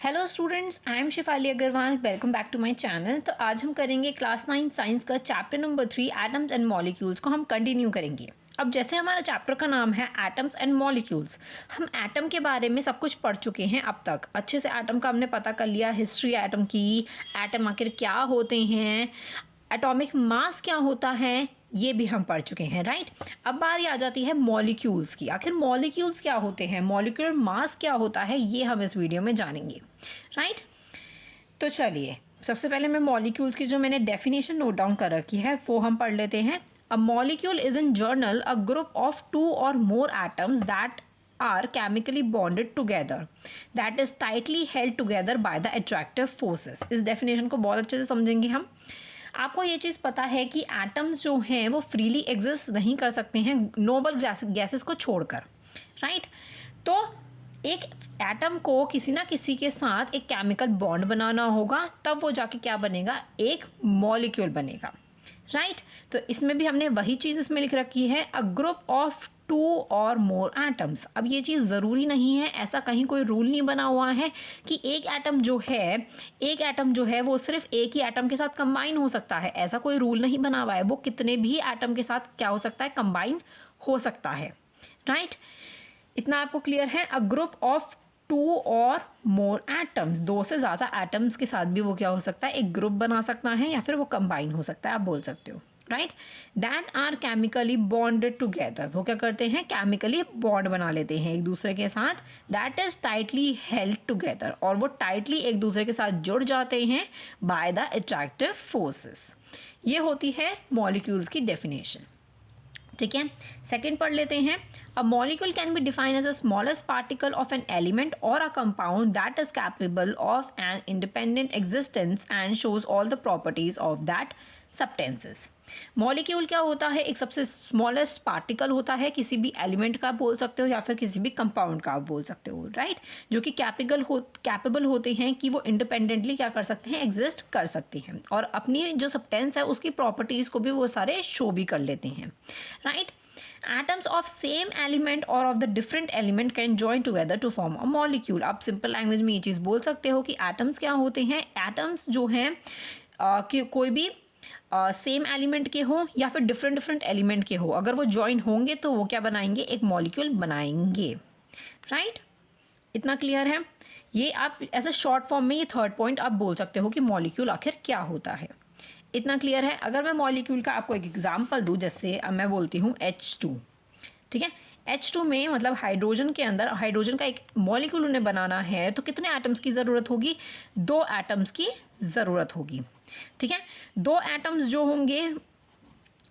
Hello students, I am Shifali Agarwal. Welcome back to my channel. तो आज हम करेंगे क्लास 9 साइंस का chapter number 3 atoms and molecules को हम कंटिन्यू करेंगे। अब जैसे हमारा चैप्टर का नाम है एटम्स एंड मॉलिक्यूल्स, हम एटम के बारे में सब कुछ पढ़ चुके हैं। अब तक अच्छे से एटम का हमने पता कर लिया, हिस्ट्री एटम की, एटम आखिर क्या होते हैं, एटॉमिक मास क्या होता है, ये भी हम पढ़ चुके हैं, राइट। अब बारी आ जाती है मॉलिक्यूल्स की। आखिर मॉलिक्यूल्स क्या होते हैं, मॉलिक्यूलर मास क्या होता है, ये हम इस वीडियो में जानेंगे, राइट। तो चलिए सबसे पहले मैं मॉलिक्यूल्स की जो मैंने डेफिनेशन नोट डाउन कर रखी है वो हम पढ़ लेते हैं। A molecule is in journal a group of 2 or more atoms that are chemically bonded together that is tightly held together by the attractive forces। इस डेफिनेशन को बहुत अच्छे से समझेंगे हम। आपको ये चीज़ पता है कि एटम्स जो हैं वो फ्रीली एग्जिस्ट नहीं कर सकते हैं नोबल गैसेस को छोड़कर, राइट। तो एक एटम को किसी ना किसी के साथ एक केमिकल बॉन्ड बनाना होगा, तब वो जाके क्या बनेगा, एक मॉलिक्यूल बनेगा, राइट। तो इसमें भी हमने वही चीज़ इसमें लिख रखी है, a group of 2 or more atoms. अब ये चीज़ ज़रूरी नहीं है, ऐसा कहीं कोई रूल नहीं बना हुआ है कि एक एटम जो है वो सिर्फ एक ही एटम के साथ कंबाइन हो सकता है। ऐसा कोई रूल नहीं बना हुआ है, वो कितने भी एटम के साथ क्या हो सकता है, कंबाइन हो सकता है, राइट। इतना आपको क्लियर है। A group of 2 or more atoms, 2 से ज़्यादा एटम्स के साथ भी वो क्या हो सकता है, एक ग्रुप बना सकता है या फिर वो कंबाइन हो सकता है, आप बोल सकते हो, right. That are chemically bonded together, वो क्या करते हैं, केमिकली बॉन्ड बना लेते हैं एक दूसरे के साथ। That is tightly held together, और वो टाइटली एक दूसरे के साथ जुड़ जाते हैं बाय द अट्रैक्टिव फोर्सेस। ये होती है मॉलिक्यूल्स की डेफिनेशन, ठीक है। सेकेंड पढ़ लेते हैं। A molecule can be defined as a smallest particle of an element और a compound that is capable of an independent existence and shows all the properties of that substances. Molecule क्या होता है, एक सबसे smallest particle होता है, किसी भी एलिमेंट का बोल सकते हो या फिर किसी भी कंपाउंड का आप बोल सकते हो, राइट। जो कि कैपेबल होते हैं कि वो इंडिपेंडेंटली क्या कर सकते हैं, एग्जिस्ट कर सकते हैं, और अपनी जो सब्सटेंस है उसकी प्रॉपर्टीज़ को भी वो सारे शो भी कर लेते हैं, right. Atoms of same element or of the different element can join together to form a molecule। आप सिंपल लैंग्वेज में ये चीज़ बोल सकते हो कि एटम्स क्या होते हैं। एटम्स जो हैं कि कोई भी सेम एलिमेंट के हो या फिर डिफरेंट एलिमेंट के हो, अगर वो ज्वाइन होंगे तो वो क्या बनाएंगे, एक मॉलिक्यूल बनाएंगे, राइट। इतना क्लियर है। ये आप ऐसे शॉर्ट फॉर्म में ये थर्ड पॉइंट आप बोल सकते हो कि मॉलिक्यूल आखिर क्या होता है। इतना क्लियर है। अगर मैं मॉलिक्यूल का आपको एक एग्जांपल दूं, जैसे अब मैं बोलती हूँ H2, ठीक है। H2 में मतलब हाइड्रोजन के अंदर हाइड्रोजन का एक मॉलिक्यूल उन्हें बनाना है तो कितने एटम्स की ज़रूरत होगी, 2 एटम्स की ज़रूरत होगी, ठीक है। 2 एटम्स जो होंगे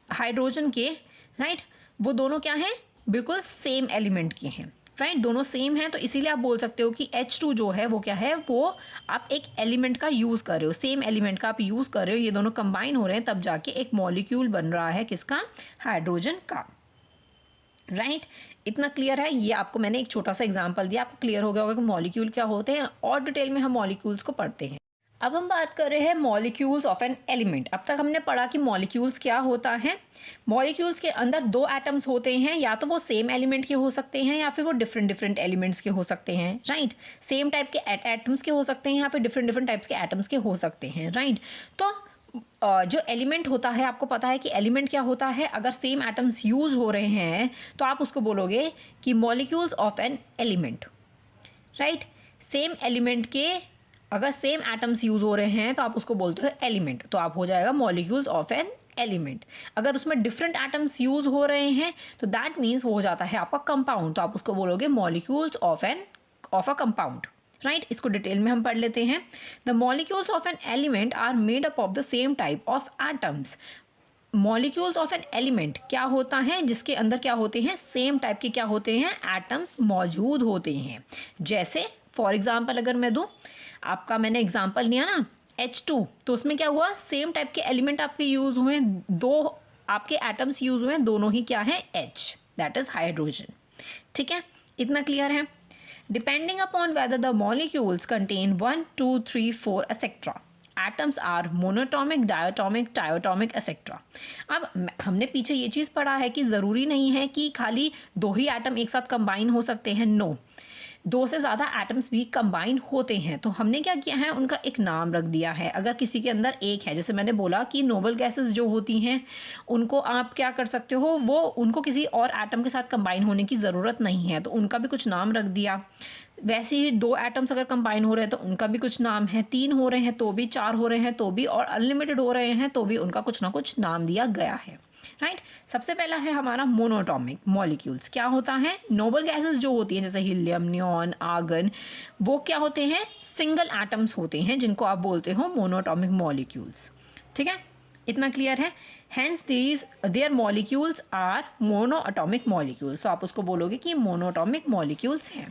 हाइड्रोजन के, राइट, वो दोनों क्या हैं, बिल्कुल सेम एलिमेंट के हैं, राइट। दोनों सेम हैं तो इसीलिए आप बोल सकते हो कि H2 जो है वो क्या है, वो आप एक एलिमेंट का यूज़ कर रहे हो, सेम एलिमेंट का आप यूज़ कर रहे हो, ये दोनों कंबाइन हो रहे हैं तब जाके एक मॉलिक्यूल बन रहा है, किसका, हाइड्रोजन का, राइट। इतना क्लियर है। ये आपको मैंने एक छोटा सा एग्जांपल दिया, आपको क्लियर हो गया होगा कि मॉलिक्यूल क्या होते हैं, और डिटेल में हम मॉलिक्यूल्स को पढ़ते हैं। अब हम बात कर रहे हैं मॉलिक्यूल्स ऑफ एन एलिमेंट। अब तक हमने पढ़ा कि मॉलिक्यूल्स क्या होता है। मॉलिक्यूल्स के अंदर 2 एटम्स होते हैं, या तो वो सेम एलिमेंट के हो सकते हैं या फिर वो डिफरेंट एलिमेंट्स के हो सकते हैं, राइट। सेम टाइप के एटम्स के हो सकते हैं या फिर डिफरेंट टाइप्स के एटम्स के हो सकते हैं, राइट। तो जो एलिमेंट होता है, आपको पता है कि एलिमेंट क्या होता है, अगर सेम एटम्स यूज हो रहे हैं तो आप उसको बोलोगे कि molecules of an element, right. Same element के अगर सेम एटम्स यूज हो रहे हैं तो आप उसको बोलते हो एलिमेंट, तो आप हो जाएगा मॉलिक्यूल्स ऑफ एन एलिमेंट। अगर उसमें डिफरेंट एटम्स यूज हो रहे हैं तो दैट मीन्स वो हो जाता है आपका कंपाउंड, तो आप उसको बोलोगे molecules of a compound, right. इसको डिटेल में हम पढ़ लेते हैं। The molecules of an element are made up of the same type of atoms. Molecules of an element क्या होता है, जिसके अंदर क्या होते हैं, सेम टाइप के क्या होते हैं, एटम्स मौजूद होते हैं। जैसे फॉर एग्जाम्पल अगर मैं दूँ, आपका मैंने एग्जाम्पल लिया ना H2, तो उसमें क्या हुआ, सेम टाइप के एलिमेंट आपके यूज हुए, 2 आपके एटम्स यूज हुए, दोनों ही क्या है, H, दैट इज हाइड्रोजन, ठीक है। इतना क्लियर है। Depending upon whether the molecules contain 1, 2, 3, 4 etcetera atoms are monatomic, diatomic, triatomic etcetera. अब हमने पीछे ये चीज़ पढ़ा है कि ज़रूरी नहीं है कि खाली 2 ही एटम एक साथ कंबाइन हो सकते हैं, नो। दो से ज़्यादा एटम्स भी कंबाइन होते हैं तो हमने क्या किया है, उनका एक नाम रख दिया है। अगर किसी के अंदर एक है, जैसे मैंने बोला कि नोबल गैसेस जो होती हैं उनको आप क्या कर सकते हो, वो उनको किसी और एटम के साथ कंबाइन होने की ज़रूरत नहीं है तो उनका भी कुछ नाम रख दिया। वैसे ही दो एटम्स अगर कंबाइन हो रहे हैं तो उनका भी कुछ नाम है, 3 हो रहे हैं तो भी, 4 हो रहे हैं तो भी, और अनलिमिटेड हो रहे हैं तो भी उनका कुछ ना कुछ नाम दिया गया है। राइट। सबसे पहला है हमारा मोनोटॉमिक मॉलिक्यूल्स। क्या होता है, नोबल गैसेस जो होती हैं जैसे हीलियम, नियॉन, आर्गन, वो क्या होते हैं, सिंगल एटम्स होते हैं जिनको आप बोलते हो मोनोटॉमिक मॉलिक्यूल्स। ठीक है, इतना क्लियर है। Hence their molecules are monoatomic molecules, तो आप उसको बोलोगे कि मोनोटॉमिक मॉलिक्यूल्स हैं।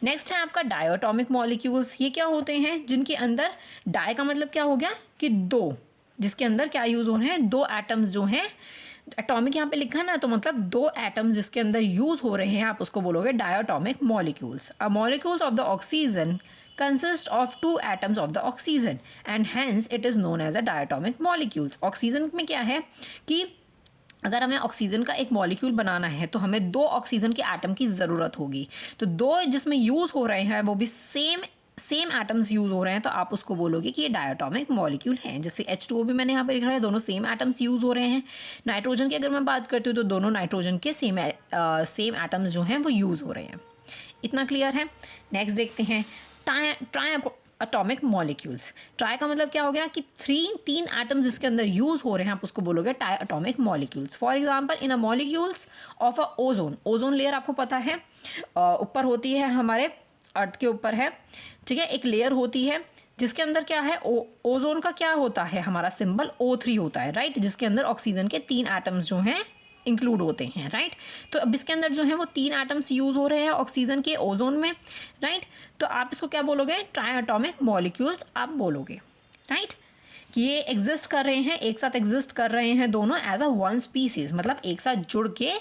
नेक्स्ट है आपका डायोटॉमिक मॉलिक्यूल्स। ये क्या होते हैं, जिनके अंदर डाई का मतलब क्या हो गया कि दो, जिसके अंदर क्या यूज़ हो रहे हैं, दो एटम्स जो हैं, एटॉमिक यहाँ पे लिखा है ना, तो मतलब दो एटम्स जिसके अंदर यूज़ हो रहे हैं, आप उसको बोलोगे diatomic molecules. A molecules of the oxygen consist of two atoms of the oxygen and hence it is known as a diatomic molecules। Oxygen में क्या है कि अगर हमें ऑक्सीजन का एक मॉलिक्यूल बनाना है तो हमें दो ऑक्सीजन के एटम की ज़रूरत होगी, तो दो जिसमें यूज़ हो रहे हैं वो भी सेम एटम्स यूज़ हो रहे हैं तो आप उसको बोलोगे कि ये डायोटॉमिक मॉलिक्यूल हैं। जैसे H2O भी मैंने यहाँ पे लिख रहा है, दोनों सेम एटम्स यूज़ हो रहे हैं। नाइट्रोजन की अगर मैं बात करती हूँ तो दोनों नाइट्रोजन के सेम एटम्स जो हैं वो यूज़ हो रहे हैं। इतना क्लियर है। नेक्स्ट देखते हैं ट्राई एटॉमिक मॉलिक्यूल्स। ट्राई का मतलब क्या हो गया कि तीन एटम्स जिसके अंदर यूज़ हो रहे हैं, आप उसको बोलोगे try atomic molecules. For example in a molecules of a ozone. Ozone layer आपको पता है ऊपर होती है, हमारे अर्थ के ऊपर है, ठीक है, एक लेयर होती है जिसके अंदर क्या है, ओजोन का क्या होता है, हमारा सिंबल O3 होता है, राइट, जिसके अंदर ऑक्सीजन के 3 एटम्स जो हैं इंक्लूड होते हैं, राइट। तो अब इसके अंदर जो है वो 3 एटम्स यूज़ हो रहे हैं ऑक्सीजन के ओजोन में, राइट। तो आप इसको क्या बोलोगे, ट्राई एटॉमिक मॉलिक्यूल्स आप बोलोगे, राइट, कि ये एग्जिस्ट कर रहे हैं, एक साथ एग्जिस्ट कर रहे हैं दोनों एज अ वन स्पीसीज, मतलब एक साथ जुड़ के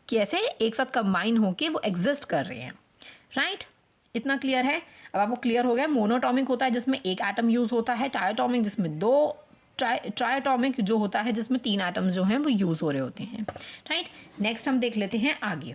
कैसे एक साथ कंबाइन होके वो एग्जिस्ट कर रहे हैं, राइट। इतना क्लियर है। अब आपको क्लियर हो गया, मोनोटॉमिक होता है जिसमें एक एटम यूज़ होता है, ट्राइटॉमिक जिसमें दो, ट्राइटॉमिक जो होता है जिसमें 3 एटम्स जो हैं वो यूज़ हो रहे होते हैं, राइट। नेक्स्ट हम देख लेते हैं आगे।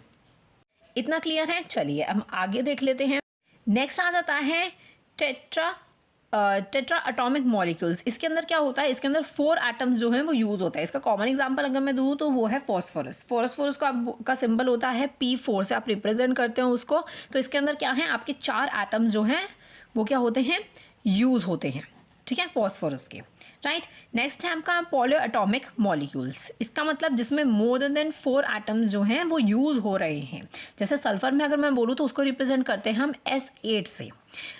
इतना क्लियर है, चलिए हम आगे देख लेते हैं। नेक्स्ट आ जाता है टेट्रा एटॉमिक मॉलिक्यूल्स। इसके अंदर क्या होता है, इसके अंदर 4 एटम्स जो हैं वो यूज़ होता है। इसका कॉमन एग्जांपल अगर मैं दूँ तो वो है फॉस्फोरस। फॉस्फोरस का सिंबल होता है P4 से आप रिप्रेजेंट करते हो उसको। तो इसके अंदर क्या है, आपके 4 एटम्स जो हैं वो क्या होते हैं, यूज़ होते हैं, ठीक है, फॉस्फोरस के, राइट। नेक्स्ट है आपका पॉली एटॉमिक मॉलिक्यूल्स। इसका मतलब जिसमें मोर देन 4 एटम्स जो हैं वो यूज़ हो रहे हैं। जैसे सल्फर में अगर मैं बोलूँ तो उसको रिप्रेजेंट करते हैं हम S8 से,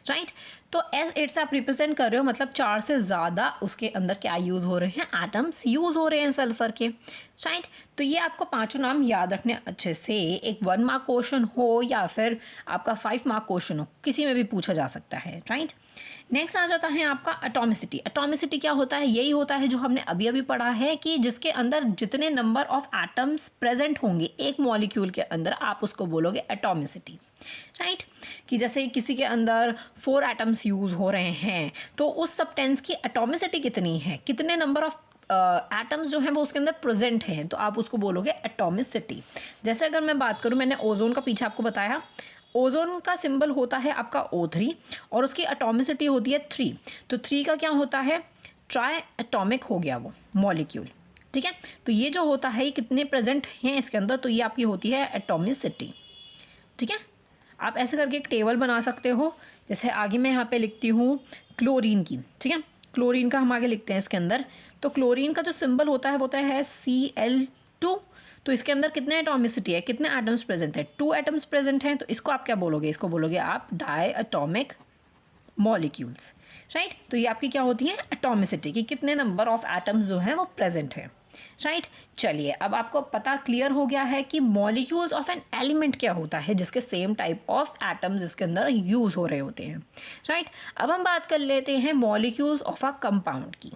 राइट। तो S8 से आप रिप्रेजेंट कर रहे हो, मतलब 4 से ज़्यादा उसके अंदर क्या यूज़ हो रहे हैं, एटम्स यूज़ हो रहे हैं सल्फर के, राइट। तो ये आपको 5 नाम याद रखने अच्छे से। एक 1 मार्क क्वेश्चन हो या फिर आपका 5 मार्क क्वेश्चन हो, किसी में भी पूछा जा सकता है, राइट। नेक्स्ट आ जाता है आपका एटॉमिसिटी। एटॉमिसिटी क्या होता है, यही होता है जो हमने अभी अभी पढ़ा है कि जिसके अंदर जितने नंबर ऑफ एटम्स प्रेजेंट होंगे एक मॉलिक्यूल के अंदर, आप उसको बोलोगे एटॉमिसिटी, राइट। कि जैसे किसी के अंदर 4 एटम्स यूज़ हो रहे हैं तो उस सब्सटेंस की एटॉमिसिटी कितनी है, कितने नंबर ऑफ एटम्स जो हैं वो उसके अंदर प्रेजेंट हैं, तो आप उसको बोलोगे एटॉमिसिटी। जैसे अगर मैं बात करूँ, मैंने ओजोन का पीछे आपको बताया, ओजोन का सिंबल होता है आपका O3 और उसकी एटॉमिसिटी होती है 3। तो 3 का क्या होता है, ट्राई एटॉमिक हो गया वो मॉलिक्यूल, ठीक है। तो ये जो होता है, ये कितने प्रेजेंट हैं इसके अंदर, तो ये आपकी होती है एटॉमिसिटी, ठीक है। आप ऐसे करके एक टेबल बना सकते हो। जैसे आगे मैं यहाँ पे लिखती हूँ क्लोरीन की, ठीक है, क्लोरीन का हम आगे लिखते हैं इसके अंदर। तो क्लोरीन का जो सिंबल होता है Cl2। तो इसके अंदर कितने एटॉमिसिटी है, कितने एटम्स प्रेजेंट है, 2 एटम्स प्रेजेंट हैं। तो इसको आप क्या बोलोगे, इसको बोलोगे आप डाई एटॉमिक मॉलिक्यूल्स, राइट। तो ये आपकी क्या होती है, एटॉमिसिटी, कि कितने नंबर ऑफ एटम्स जो हैं वो प्रेजेंट है, राइट। चलिए अब आपको पता क्लियर हो गया है कि मॉलिक्यूल्स ऑफ एन एलिमेंट क्या होता है जिसके सेम टाइप ऑफ एटम्स जिसके अंदर यूज़ हो रहे होते हैं, राइट। अब हम बात कर लेते हैं मॉलिक्यूल्स ऑफ अ कंपाउंड की।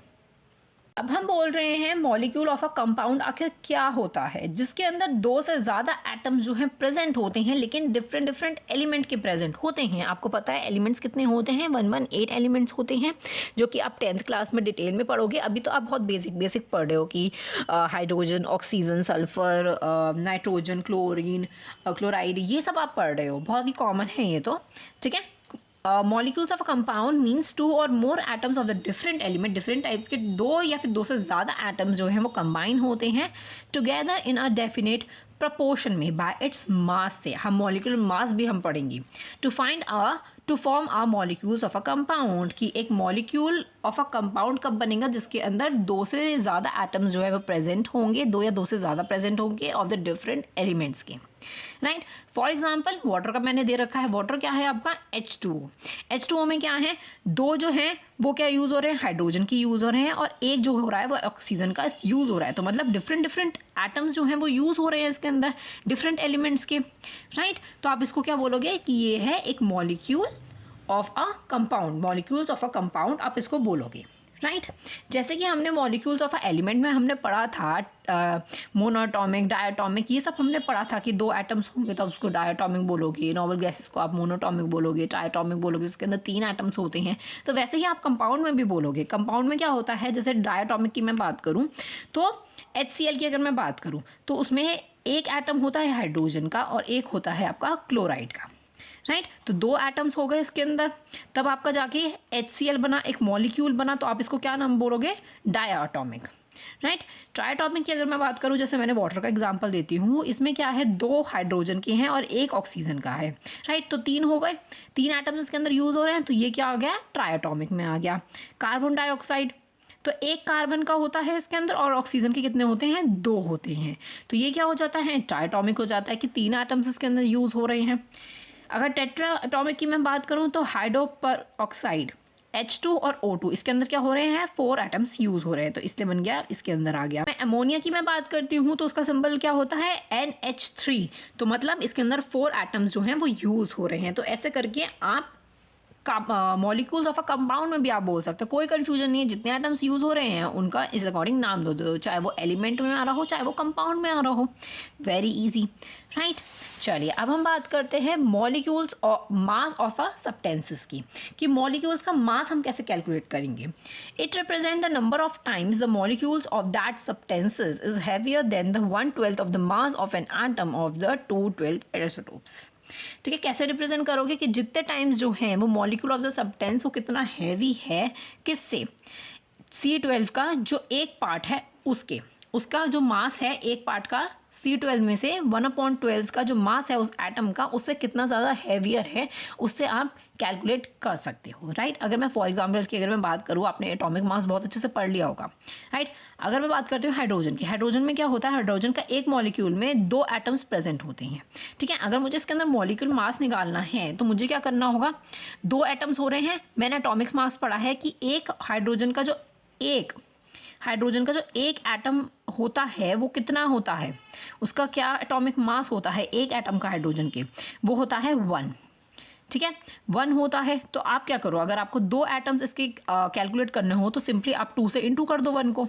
अब हम बोल रहे हैं मॉलिक्यूल ऑफ अ कंपाउंड आखिर क्या होता है, जिसके अंदर 2 से ज़्यादा एटम्स जो हैं प्रेजेंट होते हैं, लेकिन डिफरेंट डिफरेंट एलिमेंट के प्रेजेंट होते हैं। आपको पता है एलिमेंट्स कितने होते हैं, 118 एलिमेंट्स होते हैं, जो कि आप 10th क्लास में डिटेल में पढ़ोगे। अभी तो आप बहुत बेसिक पढ़ रहे हो कि hydrogen, oxygen, sulphur, nitrogen, chlorine, chloride, ये सब आप पढ़ रहे हो, बहुत ही कॉमन है ये तो, ठीक है। Molecules of a compound means 2 और मोर atoms of the different element, different types के 2 या फिर 2 से ज़्यादा एटम्स जो हैं वो कंबाइन होते हैं together in a definite proportion में बाय इट्स मास से। हम मॉलिक्यूलर मास भी हम पढ़ेंगे। To form a molecules of a compound, कि एक मॉलिक्यूल ऑफ अ कंपाउंड कब बनेगा, जिसके अंदर 2 से ज़्यादा एटम्स जो है वो प्रेजेंट होंगे, 2 या 2 से ज़्यादा प्रेजेंट होंगे ऑफ द डिफरेंट एलिमेंट्स के, राइट। फॉर एग्जाम्पल वाटर का मैंने दे रखा है, वाटर क्या है आपका H2O। H2O में क्या है, 2 जो हैं वो क्या यूज़ हो रहे हैं, हाइड्रोजन की यूज़ हो रहे हैं, और एक जो हो रहा है वो ऑक्सीजन का यूज़ हो रहा है। तो मतलब डिफरेंट डिफरेंट एटम्स जो हैं वो यूज़ हो रहे हैं इसके अंदर, डिफरेंट एलिमेंट्स के, राइट। तो आप इसको क्या बोलोगे कि ये है एक molecule of a compound, molecules of a compound आप इसको बोलोगे, राइट। जैसे कि हमने मॉलिक्यूल्स ऑफ एलिमेंट में हमने पढ़ा था मोनोटॉमिक, डायटॉमिक, ये सब हमने पढ़ा था कि 2 एटम्स होंगे तो उसको डायटॉमिक बोलोगे, नॉर्मल गैसेस को आप मोनोटॉमिक बोलोगे, ट्राइटॉमिक बोलोगे, जिसके अंदर 3 एटम्स होते हैं। तो वैसे ही आप कंपाउंड में भी बोलोगे। कंपाउंड में क्या होता है, जैसे डायटॉमिक की मैं बात करूँ तो HCl की अगर मैं बात करूँ तो उसमें एक एटम होता है हाइड्रोजन का और एक होता है आपका क्लोराइड का, राइट। तो 2 एटम्स हो गए इसके अंदर, तब आपका जाके HCl बना, एक मॉलिक्यूल बना, तो आप इसको क्या नाम बोलोगे, डायटॉमिक, राइट। ट्राइटॉमिक की अगर मैं बात करूँ, जैसे मैंने वाटर का एग्जांपल देती हूँ, इसमें क्या है 2 हाइड्रोजन के हैं और 1 ऑक्सीजन का है, राइट। तो 3 हो गए, 3 एटम्स इसके अंदर यूज़ हो रहे हैं, तो ये क्या आ गया, ट्राइटॉमिक में आ गया। कार्बन डाइऑक्साइड, तो 1 कार्बन का होता है इसके अंदर और ऑक्सीजन के कितने होते हैं, 2 होते हैं, तो ये क्या हो जाता है, ट्राइटॉमिक हो जाता है कि 3 एटम्स इसके अंदर यूज़ हो रहे हैं। अगर टेट्रा एटॉमिक की मैं बात करूं तो हाइड्रोपर ऑक्साइड H2 और O2, इसके अंदर क्या हो रहे हैं, 4 एटम्स यूज़ हो रहे हैं, तो इसलिए बन गया, इसके अंदर आ गया। मैं अमोनिया की मैं बात करती हूँ तो उसका सिंबल क्या होता है, NH3, तो मतलब इसके अंदर 4 एटम्स जो हैं वो यूज़ हो रहे हैं। तो ऐसे करके आप मॉलिक्यूल्स ऑफ अ कंपाउंड में भी आप बोल सकते हो, कोई कंफ्यूजन नहीं है। जितने एटम्स यूज़ हो रहे हैं उनका इस अकॉर्डिंग नाम दो, चाहे वो एलिमेंट में आ रहा हो चाहे वो कंपाउंड में आ रहा हो, वेरी इजी, राइट। चलिए अब हम बात करते हैं मॉलिक्यूल्स और मास ऑफ अ सब्सटेंसेस की, कि मॉलिक्यूल्स का मास हम कैसे कैलकुलेट करेंगे। It represent the number of times the molecules of that substances is heavier than the 1/12 of the mass of an atom of the 212 isotopes. ठीक है, कैसे रिप्रेजेंट करोगे कि जितने टाइम्स जो हैं वो मॉलिक्यूल ऑफ द सब्सटेंस वो कितना हैवी है, किससे, C12 का जो एक पार्ट है उसका जो मास है एक पार्ट का C12 में से 1/12 का जो मास है उस एटम का, उससे कितना ज़्यादा हैवियर है, उससे आप कैलकुलेट कर सकते हो, राइट। अगर मैं फॉर एग्जांपल की अगर मैं बात करूँ, आपने एटॉमिक मास बहुत अच्छे से पढ़ लिया होगा, राइट। अगर मैं बात करती हूँ हाइड्रोजन की, हाइड्रोजन में क्या होता है, हाइड्रोजन का एक मॉलिक्यूल में 2 एटम्स प्रेजेंट होते हैं, ठीक है। अगर मुझे इसके अंदर मॉलिक्यूल मास निकालना है तो मुझे क्या करना होगा, 2 एटम्स हो रहे हैं, मैंने एटॉमिक मास पढ़ा है कि एक हाइड्रोजन का जो एक एटम होता है वो कितना होता है, उसका क्या एटॉमिक मास होता है एक एटम का हाइड्रोजन के, वो होता है 1, ठीक है, 1 होता है। तो आप क्या करो, अगर आपको 2 एटम्स इसके कैलकुलेट करने हो तो सिंपली आप 2 से इंटू कर दो 1 को,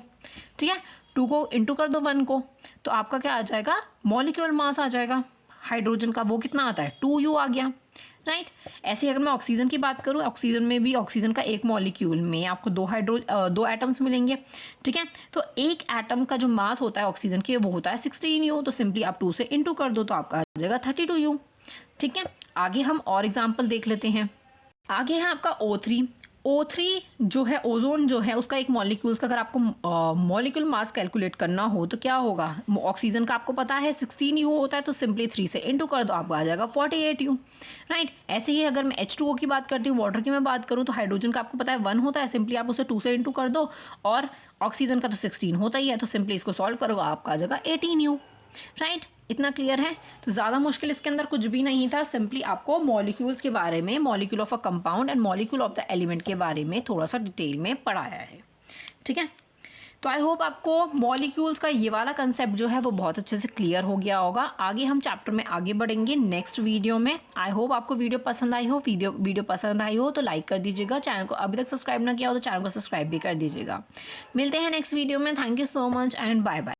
ठीक है, 2 को इंटू कर दो 1 को, तो आपका क्या आ जाएगा, मॉलिक्यूलर मास आ जाएगा हाइड्रोजन का, वो कितना आता है 2U आ गया, राइट। ऐसे ही अगर मैं ऑक्सीजन की बात करूँ, ऑक्सीजन में भी ऑक्सीजन का एक मॉलिक्यूल में आपको 2 एटम्स मिलेंगे, ठीक है। तो एक एटम का जो मास होता है ऑक्सीजन के वो होता है 16U, तो सिंपली आप 2 से इंटू कर दो तो आपका आ जाएगा 32U, ठीक है। आगे हम और एग्जाम्पल देख लेते हैं। आगे है आपका O3 जो है, ओजोन जो है उसका एक मॉलिक्यूल्स का अगर आपको मॉलिक्यूल मास कैलकुलेट करना हो तो क्या होगा, ऑक्सीजन का आपको पता है 16U होता है, तो सिंपली 3 से इंटू कर दो आपको आ जाएगा 48U, राइट। ऐसे ही अगर मैं H2O की बात करती हूँ, वाटर की मैं बात करूँ तो हाइड्रोजन का आपको पता है 1 होता है, सिंपली आप उसे 2 से इंटू कर दो, और ऑक्सीजन का तो 16 होता ही है, तो सिंपली इसको सॉल्व करो आपका आ जाएगा 18U, राइट। इतना क्लियर है, तो ज़्यादा मुश्किल इसके अंदर कुछ भी नहीं था, सिंपली आपको मॉलिक्यूल्स के बारे में, molecule of a compound and molecule of the element के बारे में थोड़ा सा डिटेल में पढ़ाया है, ठीक है। तो आई होप आपको मॉलिक्यूल्स का ये वाला कंसेप्ट जो है वो बहुत अच्छे से क्लियर हो गया होगा। आगे हम चैप्टर में आगे बढ़ेंगे नेक्स्ट वीडियो में। आई होप आपको वीडियो पसंद आई हो। वीडियो पसंद आई हो तो लाइक कर दीजिएगा। चैनल को अभी तक सब्सक्राइब ना किया हो तो चैनल को सब्सक्राइब भी कर दीजिएगा। मिलते हैं नेक्स्ट वीडियो में। Thank you so much and bye bye.